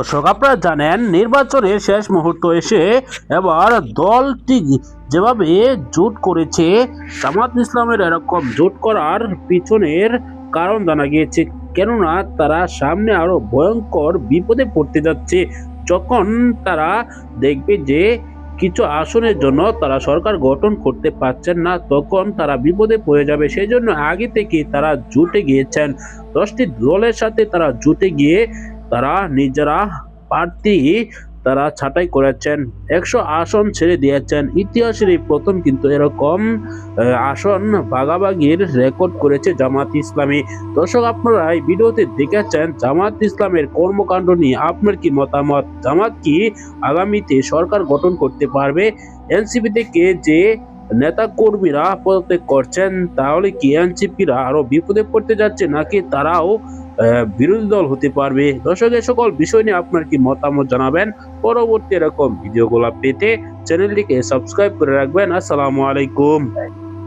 দর্শক, আপনারা জানেন নির্বাচনের শেষ মুহূর্ত এসে এবার দলটি যেভাবে জোট করেছে, জামাত ইসলামের এরকম জোট করার পিছনের কারণ জানা গিয়েছে। কেননা তারা সামনে আরো ভয়ঙ্কর বিপদে পড়তে যাচ্ছে। যখন তারা দেখবে যে কিছু আসনের জন্য তারা সরকার গঠন করতে পারছেন না, তখন তারা বিপদে পড়ে যাবে। সেই জন্য আগে থেকে তারা জোটে গিয়েছেন। 10টি দলের সাথে তারা জোটে গিয়ে তারা নিজেরা প্রার্থী তারা ছাঁটাই করেছেন। 100 আসন ছেড়ে দিয়েছেন। ইতিহাসের এই প্রথম কিন্তু এরকম আসন ভাগাভাগির রেকর্ড করেছে জামাত ইসলামী। দর্শক, আপনারা এই ভিডিওতে দেখেছেন জামাত ইসলামের কর্মকাণ্ড নিয়ে আপনার কি মতামত? জামাত কি আগামীতে সরকার গঠন করতে পারবে? এনসিপি থেকে যে নেতা কর্মীরা পদত্যাগ করছেন, তাহলে কি এনসিপিরা আরো বিপদে পড়তে যাচ্ছে, নাকি তারাও বিরোধী দল হতে পারবে? দর্শক, এই সকল বিষয় নিয়ে আপনার কি মতামত জানাবেন। পরবর্তী এরকম ভিডিওগুলো পেতে চ্যানেলটিকে সাবস্ক্রাইব করে রাখবেন। আসসালামু আলাইকুম।